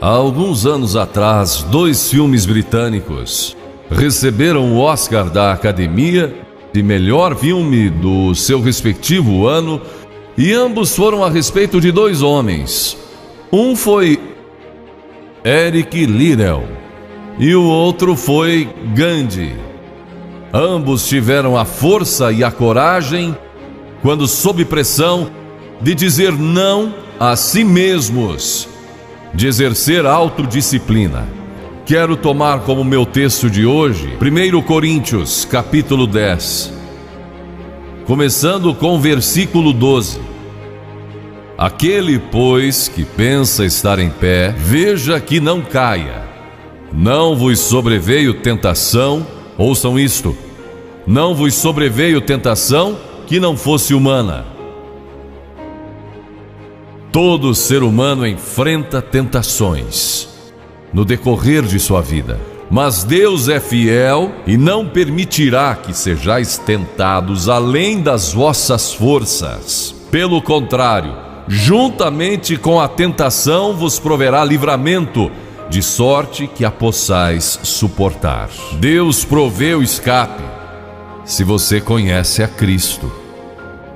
Há alguns anos atrás, 2 filmes britânicos receberam o Oscar da Academia de melhor filme do seu respectivo ano, e ambos foram a respeito de 2 homens. Um foi Eric Liddell e o outro foi Gandhi. Ambos tiveram a força e a coragem, quando sob pressão, de dizer não a si mesmos, de exercer autodisciplina. Quero tomar como meu texto de hoje 1 Coríntios, capítulo 10, começando com o versículo 12. Aquele, pois, que pensa estar em pé, veja que não caia. Não vos sobreveio tentação, ouçam isto, não vos sobreveio tentação que não fosse humana. Todo ser humano enfrenta tentações no decorrer de sua vida, mas Deus é fiel e não permitirá que sejais tentados além das vossas forças. Pelo contrário, juntamente com a tentação vos proverá livramento, de sorte que a possais suportar. Deus provê o escape, se você conhece a Cristo.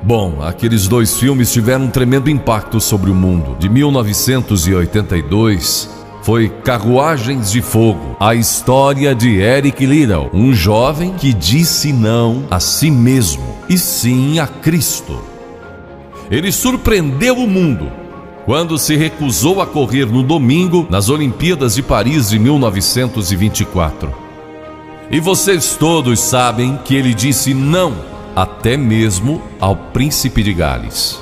Bom, aqueles 2 filmes tiveram um tremendo impacto sobre o mundo. De 1982, foi Carruagens de Fogo, a história de Eric Liddell, um jovem que disse não a si mesmo e sim a Cristo. Ele surpreendeu o mundo quando se recusou a correr no domingo nas Olimpíadas de Paris de 1924. E vocês todos sabem que ele disse não até mesmo ao príncipe de Gales,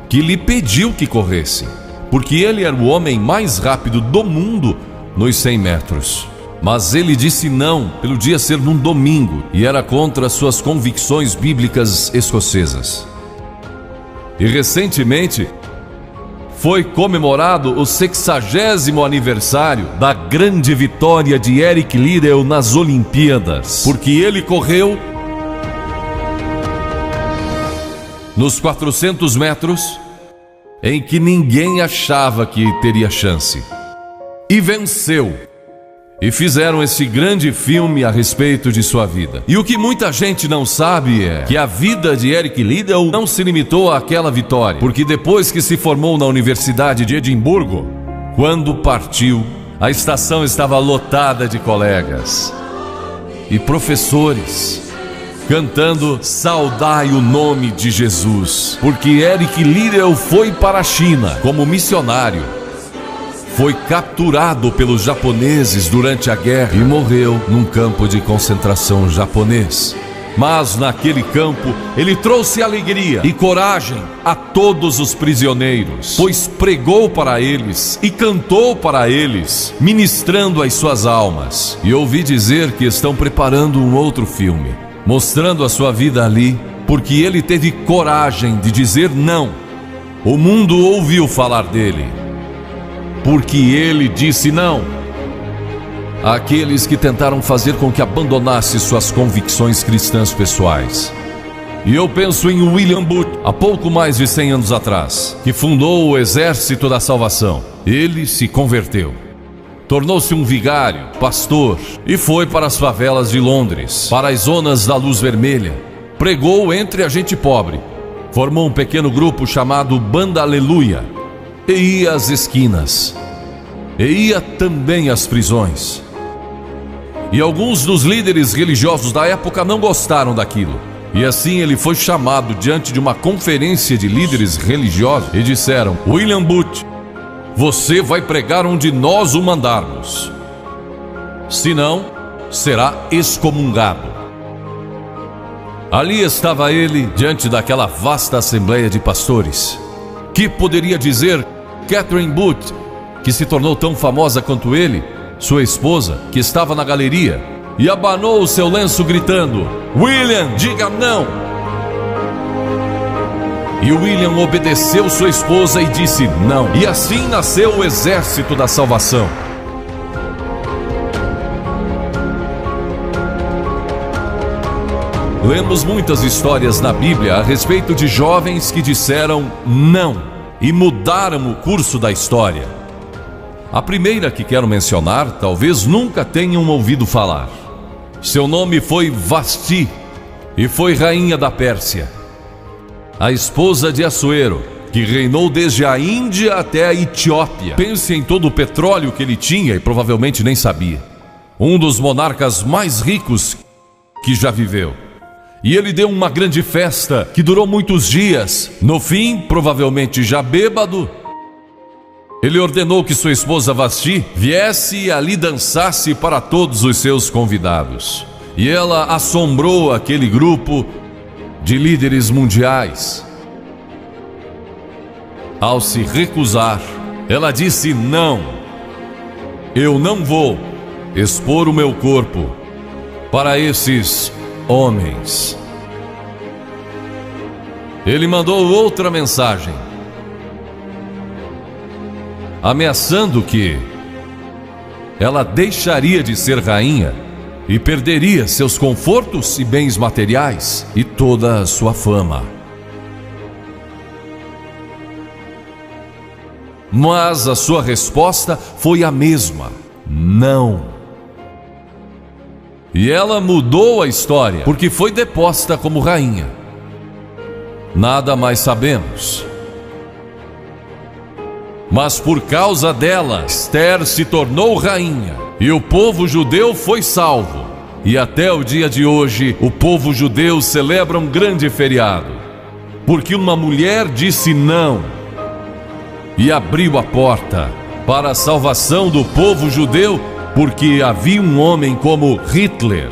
que lhe pediu que corresse, porque ele era o homem mais rápido do mundo nos 100 metros. Mas ele disse não pelo dia ser num domingo e era contra suas convicções bíblicas escocesas. E recentemente foi comemorado o 60º aniversário da grande vitória de Eric Liddell nas Olimpíadas, porque ele correu nos 400 metros em que ninguém achava que teria chance, e venceu. E fizeram esse grande filme a respeito de sua vida. E o que muita gente não sabe é que a vida de Eric Liddell não se limitou àquela vitória, porque depois que se formou na Universidade de Edimburgo, quando partiu, a estação estava lotada de colegas e professores cantando "Saudai o nome de Jesus", porque Eric Liddell foi para a China como missionário. Foi capturado pelos japoneses durante a guerra e morreu num campo de concentração japonês. Mas naquele campo ele trouxe alegria e coragem a todos os prisioneiros, pois pregou para eles e cantou para eles, ministrando as suas almas. E ouvi dizer que estão preparando um outro filme, mostrando a sua vida ali, porque ele teve coragem de dizer não. O mundo ouviu falar dele, porque ele disse não àqueles que tentaram fazer com que abandonasse suas convicções cristãs pessoais. E eu penso em William Booth, há pouco mais de 100 anos atrás, que fundou o Exército da Salvação. Ele se converteu, tornou-se um vigário, pastor, e foi para as favelas de Londres, para as zonas da Luz Vermelha. Pregou entre a gente pobre, formou um pequeno grupo chamado Banda Aleluia, e ia às esquinas, e ia também às prisões. E alguns dos líderes religiosos da época não gostaram daquilo, e assim ele foi chamado diante de uma conferência de líderes religiosos e disseram: William Booth, você vai pregar onde nós o mandarmos, senão será excomungado. Ali estava ele diante daquela vasta assembleia de pastores. Que poderia dizer Catherine Booth, que se tornou tão famosa quanto ele, sua esposa, que estava na galeria, e abanou o seu lenço gritando: William, diga não! E William obedeceu sua esposa e disse não. E assim nasceu o Exército da Salvação. Lemos muitas histórias na Bíblia a respeito de jovens que disseram não e mudaram o curso da história. A primeira que quero mencionar, talvez nunca tenham ouvido falar. Seu nome foi Vasti e foi rainha da Pérsia, a esposa de Assuero, que reinou desde a Índia até a Etiópia. Pense em todo o petróleo que ele tinha e provavelmente nem sabia. Um dos monarcas mais ricos que já viveu. E ele deu uma grande festa que durou muitos dias. No fim, provavelmente já bêbado, ele ordenou que sua esposa Vasti viesse e ali dançasse para todos os seus convidados. E ela assombrou aquele grupo de líderes mundiais. Ao se recusar, ela disse: não, eu não vou expor o meu corpo para esses homens. Ele mandou outra mensagem, ameaçando que ela deixaria de ser rainha e perderia seus confortos e bens materiais e toda a sua fama. Mas a sua resposta foi a mesma: não. E ela mudou a história, porque foi deposta como rainha. Nada mais sabemos. Mas por causa dela, Esther se tornou rainha e o povo judeu foi salvo. E até o dia de hoje, o povo judeu celebra um grande feriado, porque uma mulher disse não e abriu a porta para a salvação do povo judeu, porque havia um homem como Hitler,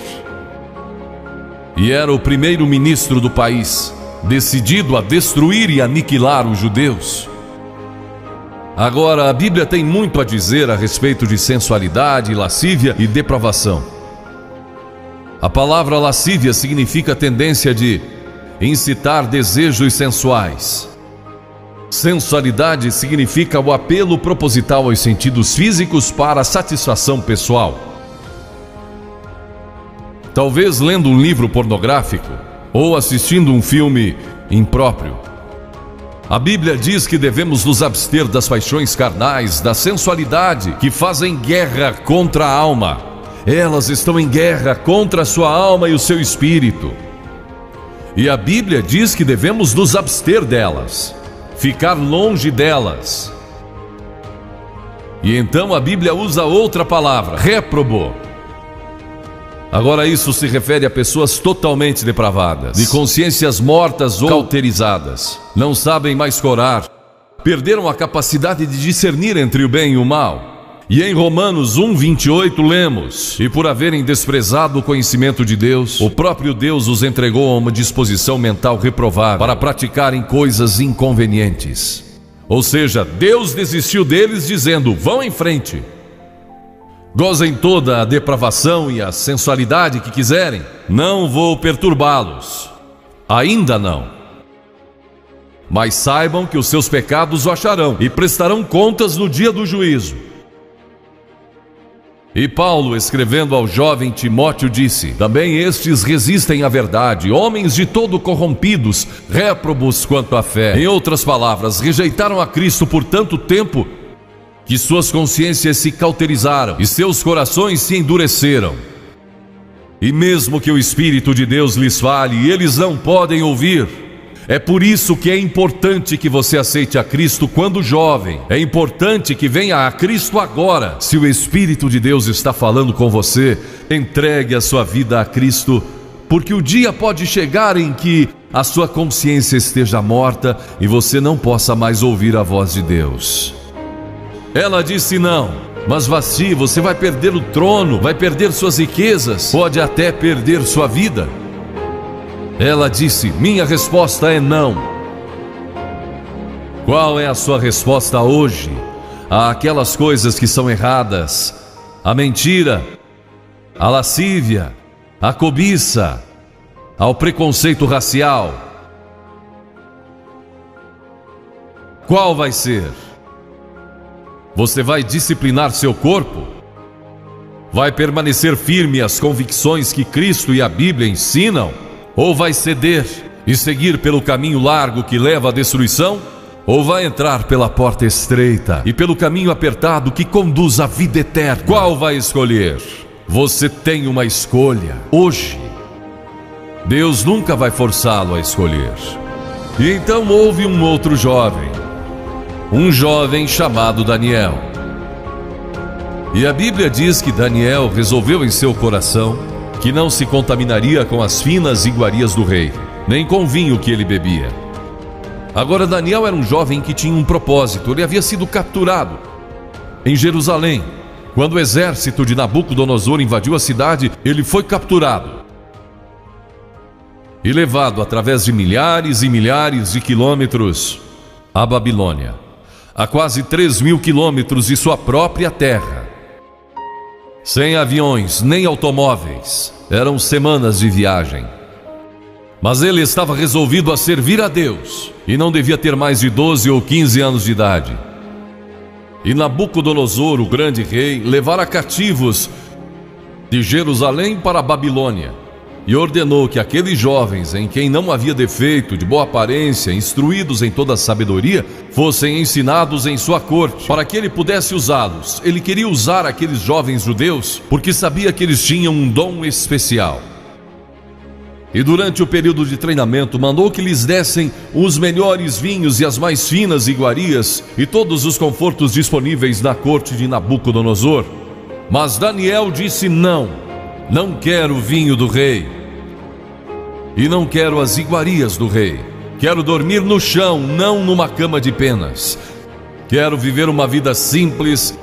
e era o primeiro-ministro do país, decidido a destruir e aniquilar os judeus. Agora, a Bíblia tem muito a dizer a respeito de sensualidade, lascívia e depravação. A palavra lascívia significa a tendência de incitar desejos sensuais. Sensualidade significa o apelo proposital aos sentidos físicos para a satisfação pessoal. Talvez lendo um livro pornográfico ou assistindo um filme impróprio. A Bíblia diz que devemos nos abster das paixões carnais, da sensualidade, que fazem guerra contra a alma. Elas estão em guerra contra a sua alma e o seu espírito. E a Bíblia diz que devemos nos abster delas, ficar longe delas. E então a Bíblia usa outra palavra, réprobo. Agora isso se refere a pessoas totalmente depravadas, de consciências mortas ou cauterizadas. Não sabem mais orar, perderam a capacidade de discernir entre o bem e o mal. E em Romanos 1:28 lemos: e por haverem desprezado o conhecimento de Deus, o próprio Deus os entregou a uma disposição mental reprovável para praticarem coisas inconvenientes. Ou seja, Deus desistiu deles dizendo: vão em frente, gozem toda a depravação e a sensualidade que quiserem, não vou perturbá-los, ainda não. Mas saibam que os seus pecados o acharão e prestarão contas no dia do juízo. E Paulo, escrevendo ao jovem Timóteo, disse: também estes resistem à verdade, homens de todo corrompidos, réprobos quanto à fé. Em outras palavras, rejeitaram a Cristo por tanto tempo que suas consciências se cauterizaram e seus corações se endureceram. E mesmo que o Espírito de Deus lhes fale, eles não podem ouvir. É por isso que é importante que você aceite a Cristo quando jovem. É importante que venha a Cristo agora. Se o Espírito de Deus está falando com você, entregue a sua vida a Cristo, porque o dia pode chegar em que a sua consciência esteja morta e você não possa mais ouvir a voz de Deus. Ela disse não, mas Vasti, você vai perder o trono, vai perder suas riquezas, pode até perder sua vida. Ela disse: minha resposta é não. Qual é a sua resposta hoje àquelas coisas que são erradas? A mentira, a lascívia, a cobiça, ao preconceito racial. Qual vai ser? Você vai disciplinar seu corpo? Vai permanecer firme às convicções que Cristo e a Bíblia ensinam? Ou vai ceder e seguir pelo caminho largo que leva à destruição? ou vai entrar pela porta estreita e pelo caminho apertado que conduz à vida eterna? Qual vai escolher? Você tem uma escolha hoje. Deus nunca vai forçá-lo a escolher. E então houve um outro jovem, um jovem chamado Daniel. E a Bíblia diz que Daniel resolveu em seu coração que não se contaminaria com as finas iguarias do rei, nem com o vinho que ele bebia. Agora Daniel era um jovem que tinha um propósito. Ele havia sido capturado em Jerusalém. Quando o exército de Nabucodonosor invadiu a cidade, ele foi capturado e levado através de milhares e milhares de quilômetros à Babilônia, a quase 3.000 quilômetros de sua própria terra. Sem aviões nem automóveis, eram semanas de viagem. Mas ele estava resolvido a servir a Deus e não devia ter mais de 12 ou 15 anos de idade. E Nabucodonosor, o grande rei, levara cativos de Jerusalém para a Babilônia e ordenou que aqueles jovens, em quem não havia defeito, de boa aparência, instruídos em toda a sabedoria, fossem ensinados em sua corte, para que ele pudesse usá-los. Ele queria usar aqueles jovens judeus porque sabia que eles tinham um dom especial. E durante o período de treinamento mandou que lhes dessem os melhores vinhos e as mais finas iguarias e todos os confortos disponíveis na corte de Nabucodonosor. Mas Daniel disse: não quero o vinho do rei e não quero as iguarias do rei. Quero dormir no chão, não numa cama de penas. Quero viver uma vida simples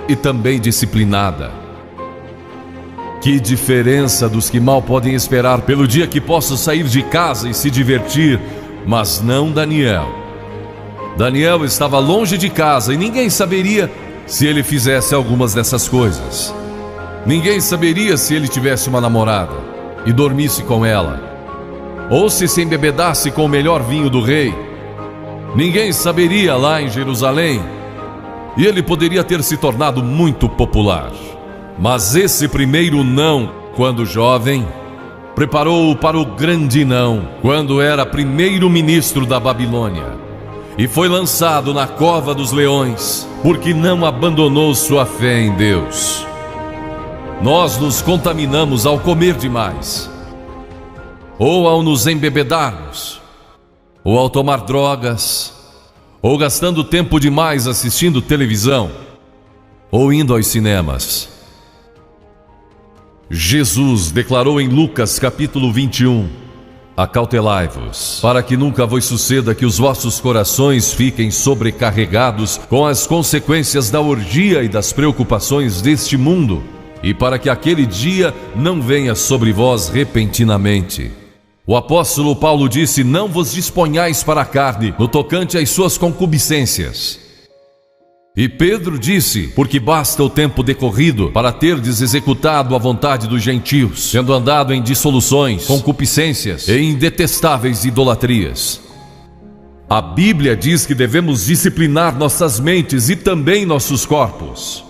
e também disciplinada. Que diferença dos que mal podem esperar pelo dia que posso sair de casa e se divertir, mas não Daniel. Daniel estava longe de casa e ninguém saberia se ele fizesse algumas dessas coisas. Ninguém saberia se ele tivesse uma namorada e dormisse com ela, ou se embebedasse com o melhor vinho do rei. Ninguém saberia lá em Jerusalém, e ele poderia ter se tornado muito popular. Mas esse primeiro não, quando jovem, preparou-o para o grande não, quando era primeiro-ministro da Babilônia, e foi lançado na cova dos leões, porque não abandonou sua fé em Deus. Nós nos contaminamos ao comer demais, ou ao nos embebedarmos, ou ao tomar drogas, ou gastando tempo demais assistindo televisão, ou indo aos cinemas. Jesus declarou em Lucas capítulo 21: acautelai-vos, para que nunca vos suceda que os vossos corações fiquem sobrecarregados com as consequências da orgia e das preocupações deste mundo, e para que aquele dia não venha sobre vós repentinamente. O apóstolo Paulo disse: não vos disponhais para a carne no tocante às suas concupiscências. E Pedro disse: porque basta o tempo decorrido para terdes executado a vontade dos gentios, tendo andado em dissoluções, concupiscências e em detestáveis idolatrias. A Bíblia diz que devemos disciplinar nossas mentes e também nossos corpos,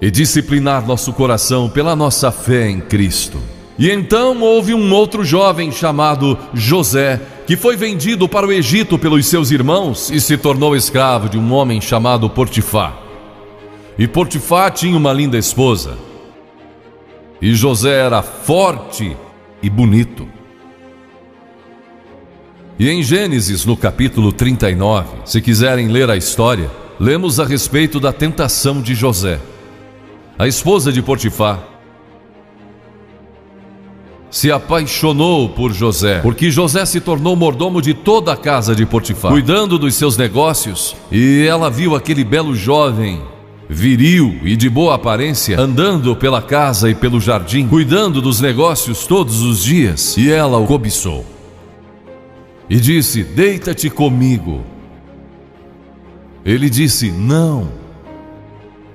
e disciplinar nosso coração pela nossa fé em Cristo. E então houve um outro jovem chamado José, que foi vendido para o Egito pelos seus irmãos e se tornou escravo de um homem chamado Potifar. E Potifar tinha uma linda esposa, e José era forte e bonito. E em Gênesis, no capítulo 39, se quiserem ler a história, lemos a respeito da tentação de José. A esposa de Potifar se apaixonou por José, porque José se tornou mordomo de toda a casa de Potifar, cuidando dos seus negócios, e ela viu aquele belo jovem, viril e de boa aparência, andando pela casa e pelo jardim, cuidando dos negócios todos os dias, e ela o cobiçou. E disse: deita-te comigo. Ele disse: não.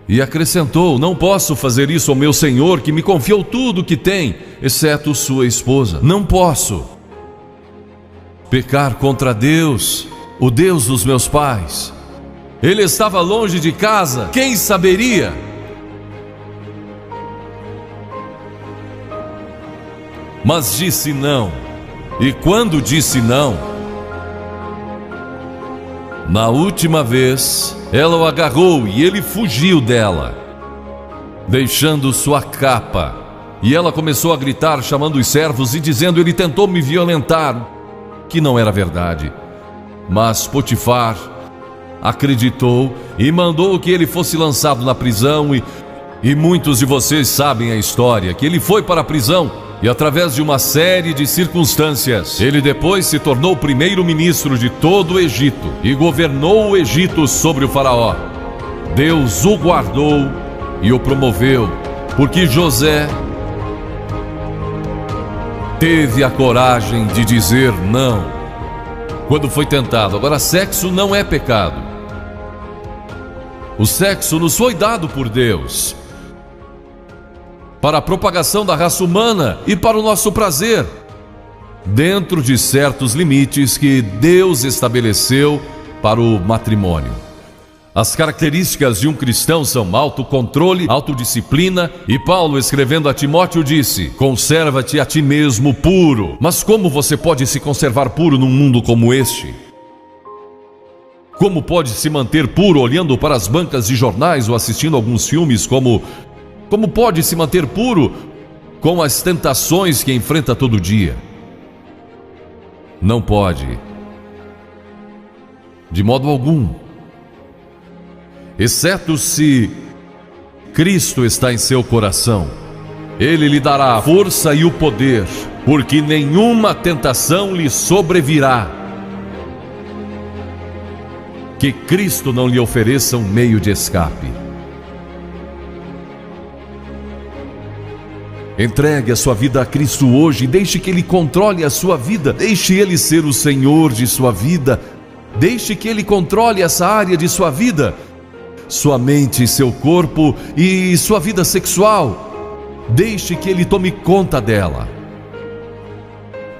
E acrescentou: não posso fazer isso ao meu senhor, que me confiou tudo o que tem, exceto sua esposa. Não posso pecar contra Deus, o Deus dos meus pais. Ele estava longe de casa, quem saberia? Mas disse não. E quando disse não, Na última vez, ela o agarrou e ele fugiu dela, deixando sua capa. E ela começou a gritar, chamando os servos e dizendo: ele tentou me violentar, que não era verdade. Mas Potifar acreditou e mandou que ele fosse lançado na prisão. E muitos de vocês sabem a história, que ele foi para a prisão e através de uma série de circunstâncias, ele depois se tornou primeiro-ministro de todo o Egito e governou o Egito sobre o faraó. Deus o guardou e o promoveu, porque José teve a coragem de dizer não quando foi tentado. Agora, sexo não é pecado. O sexo nos foi dado por Deus para a propagação da raça humana e para o nosso prazer, dentro de certos limites que Deus estabeleceu para o matrimônio. As características de um cristão são autocontrole, autodisciplina, e Paulo, escrevendo a Timóteo, disse: conserva-te a ti mesmo puro. Mas como você pode se conservar puro num mundo como este? Como pode se manter puro olhando para as bancas de jornais ou assistindo alguns filmes? Como pode se manter puro com as tentações que enfrenta todo dia? Não pode, de modo algum, exceto se Cristo está em seu coração. Ele lhe dará a força e o poder, porque nenhuma tentação lhe sobrevirá que Cristo não lhe ofereça um meio de escape. Entregue a sua vida a Cristo hoje, deixe que Ele controle a sua vida, deixe Ele ser o Senhor de sua vida, deixe que Ele controle essa área de sua vida, sua mente, seu corpo e sua vida sexual. Deixe que Ele tome conta dela.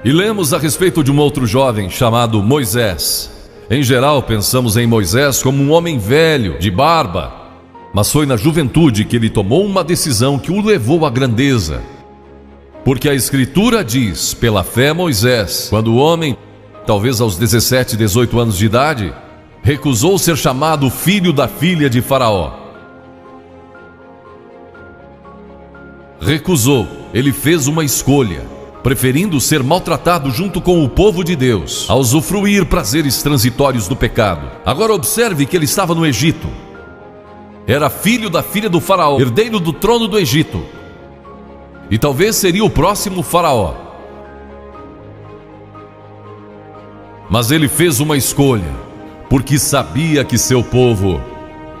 E lemos a respeito de um outro jovem chamado Moisés. Em geral, pensamos em Moisés como um homem velho, de barba, mas foi na juventude que ele tomou uma decisão que o levou à grandeza. Porque a Escritura diz: pela fé Moisés, quando o homem, talvez aos 17, 18 anos de idade, recusou ser chamado filho da filha de Faraó. Recusou, ele fez uma escolha, preferindo ser maltratado junto com o povo de Deus, a usufruir prazeres transitórios do pecado. Agora observe que ele estava no Egito. Era filho da filha do faraó, herdeiro do trono do Egito, e talvez seria o próximo faraó. Mas ele fez uma escolha, porque sabia que seu povo,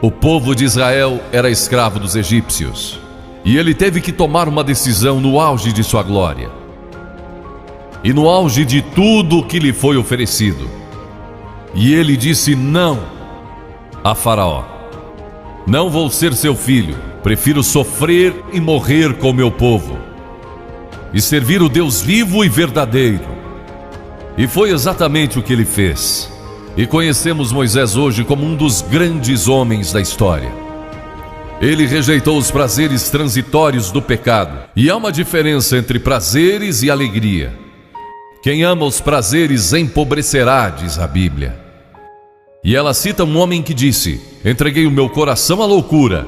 o povo de Israel, era escravo dos egípcios. E ele teve que tomar uma decisão no auge de sua glória e no auge de tudo que lhe foi oferecido. E ele disse não a Faraó: não vou ser seu filho, prefiro sofrer e morrer com meu povo e servir o Deus vivo e verdadeiro. E foi exatamente o que ele fez. E conhecemos Moisés hoje como um dos grandes homens da história. Ele rejeitou os prazeres transitórios do pecado. E há uma diferença entre prazeres e alegria. Quem ama os prazeres empobrecerá, diz a Bíblia. E ela cita um homem que disse: entreguei o meu coração à loucura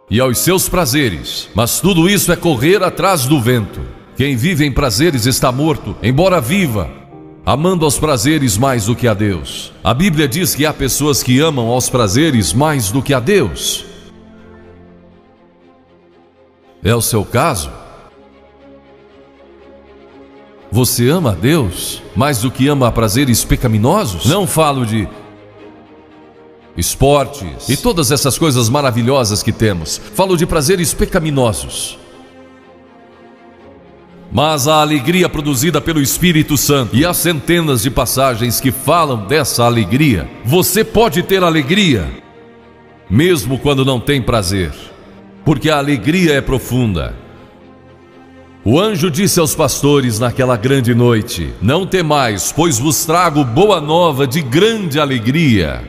e aos seus prazeres, mas tudo isso é correr atrás do vento. Quem vive em prazeres está morto, embora viva, amando aos prazeres mais do que a Deus. A Bíblia diz que há pessoas que amam aos prazeres mais do que a Deus. É o seu caso? Você ama a Deus mais do que ama a prazeres pecaminosos? Não falo de esportes e todas essas coisas maravilhosas que temos. Falo de prazeres pecaminosos. Mas a alegria produzida pelo Espírito Santo, e há centenas de passagens que falam dessa alegria. Você pode ter alegria mesmo quando não tem prazer, porque a alegria é profunda. O anjo disse aos pastores naquela grande noite: não temais, pois vos trago boa nova de grande alegria,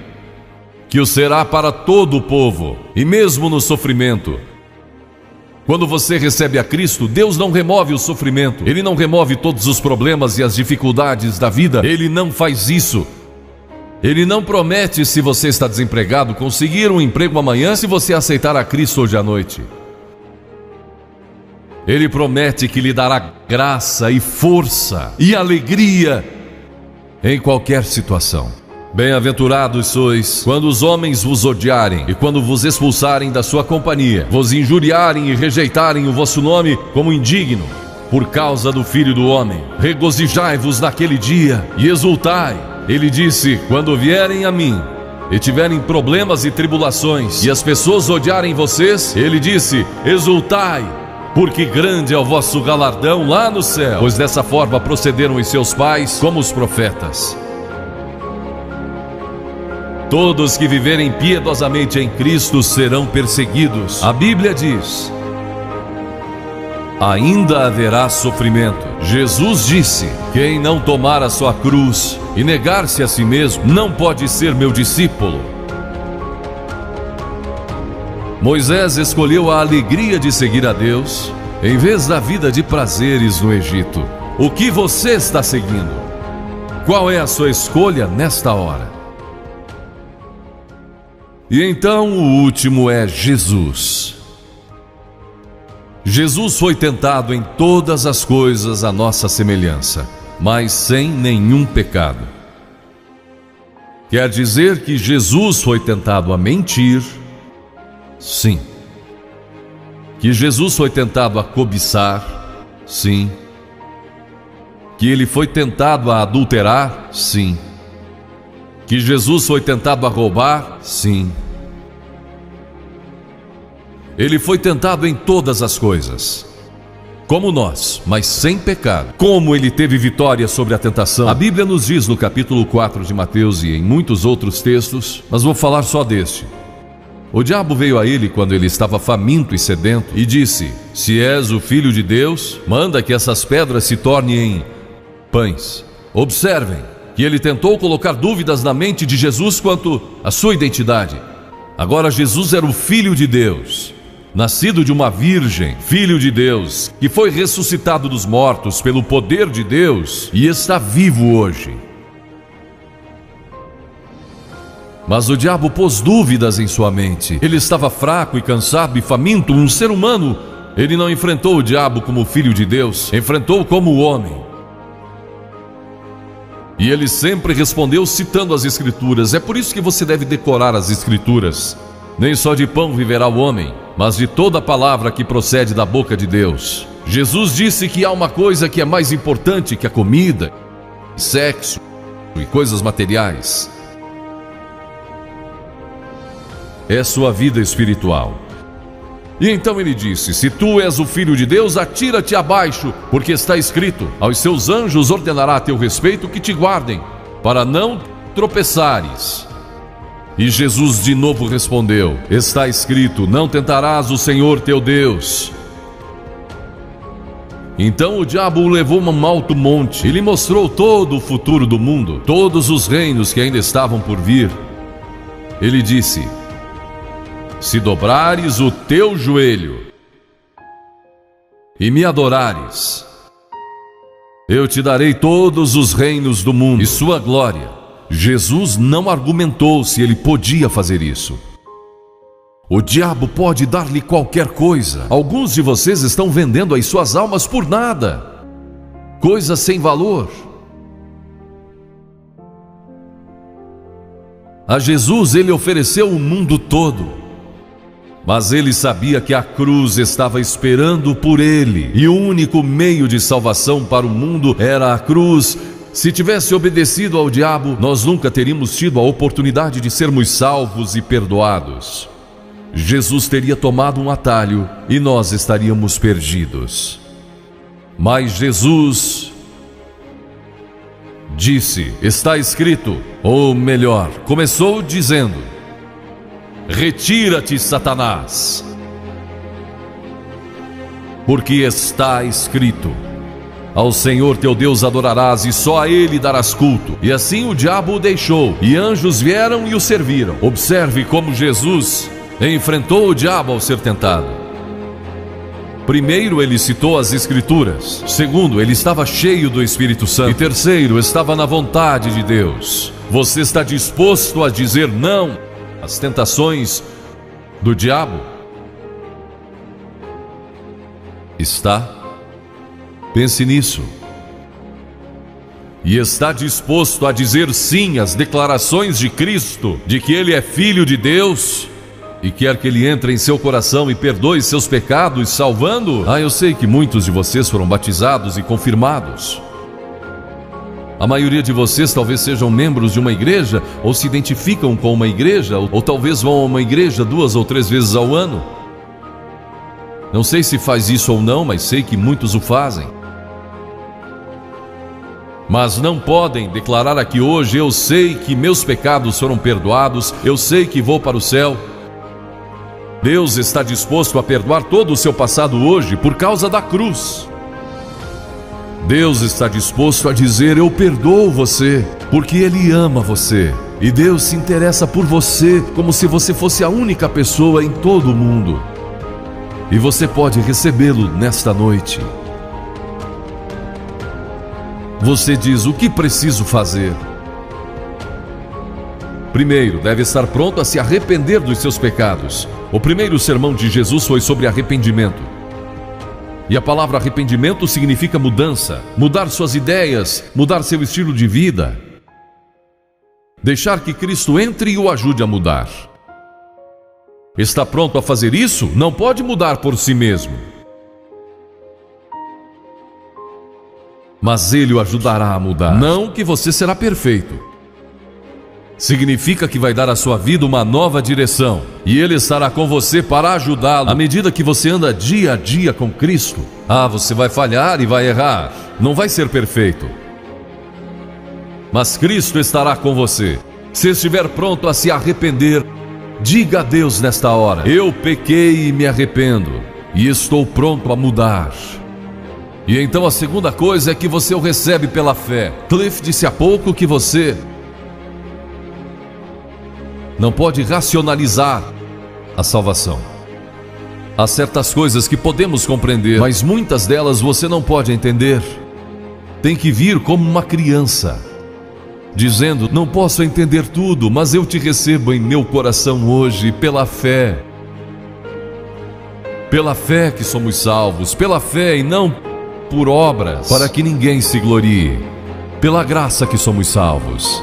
que o será para todo o povo. E mesmo no sofrimento, quando você recebe a Cristo, Deus não remove o sofrimento. Ele não remove todos os problemas e as dificuldades da vida. Ele não faz isso. Ele não promete, se você está desempregado, conseguir um emprego amanhã se você aceitar a Cristo hoje à noite. Ele promete que lhe dará graça e força e alegria em qualquer situação. Bem-aventurados sois quando os homens vos odiarem e quando vos expulsarem da sua companhia, vos injuriarem e rejeitarem o vosso nome como indigno, por causa do Filho do Homem. Regozijai-vos naquele dia e exultai. Ele disse: quando vierem a mim e tiverem problemas e tribulações, e as pessoas odiarem vocês, ele disse: exultai, porque grande é o vosso galardão lá no céu, pois dessa forma procederam os seus pais como os profetas. Todos que viverem piedosamente em Cristo serão perseguidos. A Bíblia diz: ainda haverá sofrimento. Jesus disse: quem não tomar a sua cruz e negar-se a si mesmo não pode ser meu discípulo. Moisés escolheu a alegria de seguir a Deus em vez da vida de prazeres no Egito. O que você está seguindo? Qual é a sua escolha nesta hora? E então o último é Jesus. Jesus foi tentado em todas as coisas à nossa semelhança, mas sem nenhum pecado. Quer dizer que Jesus foi tentado a mentir? Sim. Que Jesus foi tentado a cobiçar? Sim. Que ele foi tentado a adulterar? Sim. Que Jesus foi tentado a roubar? Sim. Ele foi tentado em todas as coisas, como nós, mas sem pecado. Como ele teve vitória sobre a tentação? A Bíblia nos diz no capítulo 4 de Mateus e em muitos outros textos, mas vou falar só deste. O diabo veio a ele quando ele estava faminto e sedento e disse: se és o Filho de Deus, manda que essas pedras se tornem em pães. Observem que ele tentou colocar dúvidas na mente de Jesus quanto à sua identidade. Agora Jesus era o Filho de Deus, nascido de uma virgem, Filho de Deus, que foi ressuscitado dos mortos pelo poder de Deus e está vivo hoje. Mas o diabo pôs dúvidas em sua mente. Ele estava fraco e cansado e faminto, um ser humano. Ele não enfrentou o diabo como filho de Deus, enfrentou como homem. E ele sempre respondeu citando as Escrituras. É por isso que você deve decorar as Escrituras. Nem só de pão viverá o homem, mas de toda palavra que procede da boca de Deus. Jesus disse que há uma coisa que é mais importante que a comida, sexo e coisas materiais. É sua vida espiritual. E então ele disse: se tu és o Filho de Deus, atira-te abaixo, porque está escrito: aos seus anjos ordenará a teu respeito que te guardem, para não tropeçares. E Jesus de novo respondeu: está escrito: não tentarás o Senhor teu Deus. Então o diabo o levou a um alto monte e lhe mostrou todo o futuro do mundo, todos os reinos que ainda estavam por vir. Ele disse: se dobrares o teu joelho e me adorares, eu te darei todos os reinos do mundo e sua glória. Jesus não argumentou se ele podia fazer isso. O diabo pode dar-lhe qualquer coisa. Alguns de vocês estão vendendo as suas almas por nada, coisas sem valor. A Jesus ele ofereceu o mundo todo. Mas ele sabia que a cruz estava esperando por ele, e o único meio de salvação para o mundo era a cruz. Se tivesse obedecido ao diabo, nós nunca teríamos tido a oportunidade de sermos salvos e perdoados. Jesus teria tomado um atalho e nós estaríamos perdidos. Mas Jesus disse: está escrito, ou melhor, começou dizendo: retira-te, Satanás, porque está escrito: ao Senhor teu Deus adorarás e só a Ele darás culto. E assim o diabo o deixou, e anjos vieram e o serviram. Observe como Jesus enfrentou o diabo ao ser tentado. Primeiro, ele citou as Escrituras. Segundo, ele estava cheio do Espírito Santo. E terceiro, estava na vontade de Deus. Você está disposto a dizer não às tentações do diabo? Está? Pense nisso. E está disposto a dizer sim às declarações de Cristo, de que Ele é Filho de Deus e quer que Ele entre em seu coração e perdoe seus pecados, salvando? Eu sei que muitos de vocês foram batizados e confirmados. A maioria de vocês talvez sejam membros de uma igreja, ou se identificam com uma igreja, ou talvez vão a uma igreja 2 ou 3 vezes ao ano. Não sei se faz isso ou não, mas sei que muitos o fazem. Mas não podem declarar aqui hoje: eu sei que meus pecados foram perdoados, eu sei que vou para o céu. Deus está disposto a perdoar todo o seu passado hoje por causa da cruz. Deus está disposto a dizer: eu perdoo você, porque Ele ama você. E Deus se interessa por você como se você fosse a única pessoa em todo o mundo. E você pode recebê-lo nesta noite. Você diz: o que preciso fazer? Primeiro, deve estar pronto a se arrepender dos seus pecados. O primeiro sermão de Jesus foi sobre arrependimento. E a palavra arrependimento significa mudança, mudar suas ideias, mudar seu estilo de vida. Deixar que Cristo entre e o ajude a mudar. Está pronto a fazer isso? Não pode mudar por si mesmo. Mas Ele o ajudará a mudar. Não que você será perfeito. Significa que vai dar à sua vida uma nova direção. E Ele estará com você para ajudá-lo. À medida que você anda dia a dia com Cristo, você vai falhar e vai errar. Não vai ser perfeito. Mas Cristo estará com você. Se estiver pronto a se arrepender, diga a Deus nesta hora: eu pequei e me arrependo, e estou pronto a mudar. E então a segunda coisa é que você o recebe pela fé. Cliff disse há pouco que você não pode racionalizar a salvação. Há certas coisas que podemos compreender, mas muitas delas você não pode entender. Tem que vir como uma criança, dizendo: não posso entender tudo, mas eu te recebo em meu coração hoje pela fé. Pela fé que somos salvos, pela fé e não por obras, para que ninguém se glorie. Pela graça que somos salvos.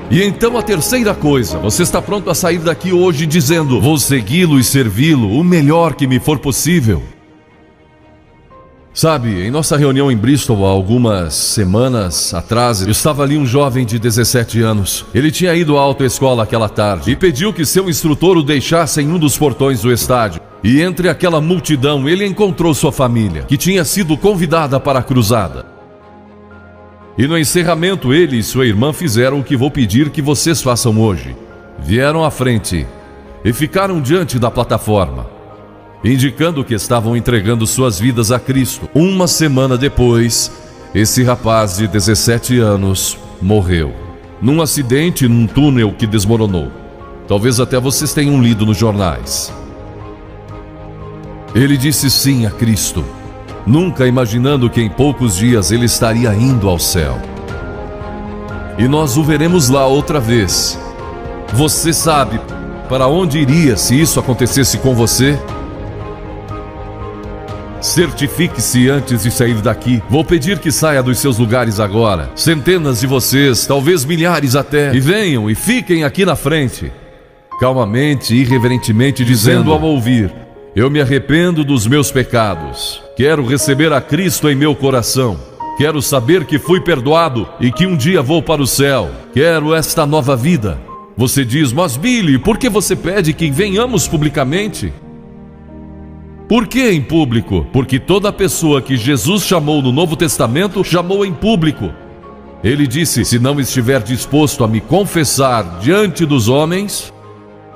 E então a terceira coisa: você está pronto a sair daqui hoje dizendo: vou segui-lo e servi-lo o melhor que me for possível. Sabe, em nossa reunião em Bristol, há algumas semanas atrás, estava ali um jovem de 17 anos. Ele tinha ido à autoescola aquela tarde e pediu que seu instrutor o deixasse em um dos portões do estádio. E entre aquela multidão, ele encontrou sua família, que tinha sido convidada para a cruzada. E no encerramento, ele e sua irmã fizeram o que vou pedir que vocês façam hoje. Vieram à frente e ficaram diante da plataforma, indicando que estavam entregando suas vidas a Cristo. Uma semana depois, esse rapaz de 17 anos morreu num acidente num túnel que desmoronou. Talvez até vocês tenham lido nos jornais. Ele disse sim a Cristo, nunca imaginando que em poucos dias ele estaria indo ao céu. E nós o veremos lá outra vez. Você sabe para onde iria se isso acontecesse com você? Certifique-se antes de sair daqui. Vou pedir que saia dos seus lugares agora. Centenas de vocês, talvez milhares até. E venham e fiquem aqui na frente. Calmamente e irreverentemente dizendo ao ouvir: eu me arrependo dos meus pecados. Quero receber a Cristo em meu coração. Quero saber que fui perdoado e que um dia vou para o céu. Quero esta nova vida. Você diz: mas Billy, por que você pede que venhamos publicamente? Por que em público? Porque toda pessoa que Jesus chamou no Novo Testamento, chamou em público. Ele disse: se não estiver disposto a me confessar diante dos homens,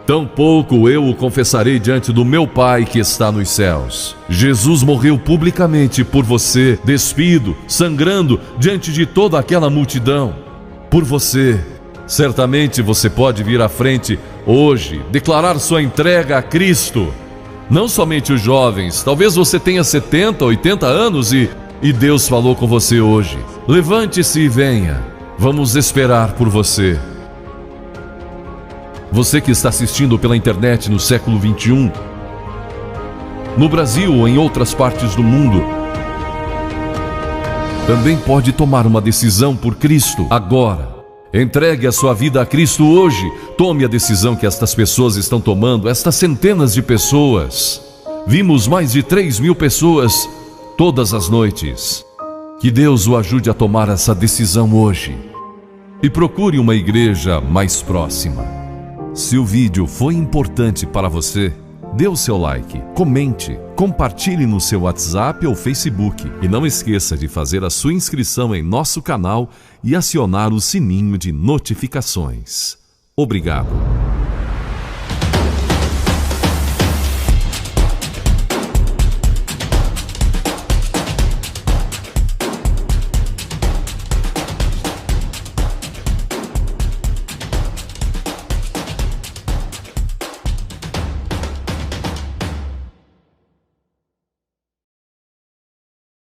tampouco eu o confessarei diante do meu Pai que está nos céus. Jesus morreu publicamente por você, despido, sangrando diante de toda aquela multidão. Por você. Certamente você pode vir à frente hoje, declarar sua entrega a Cristo Não somente os jovens, talvez você tenha 70, 80 anos e Deus falou com você hoje. Levante-se e venha. Vamos esperar por você. Você que está assistindo pela internet no século 21, no Brasil ou em outras partes do mundo, também pode tomar uma decisão por Cristo agora. Entregue a sua vida a Cristo hoje. Tome a decisão que estas pessoas estão tomando, estas centenas de pessoas. Vimos mais de 3.000 pessoas todas as noites. Que Deus o ajude a tomar essa decisão hoje. E procure uma igreja mais próxima. Se o vídeo foi importante para você, dê o seu like, comente, compartilhe no seu WhatsApp ou Facebook e não esqueça de fazer a sua inscrição em nosso canal e acionar o sininho de notificações. Obrigado.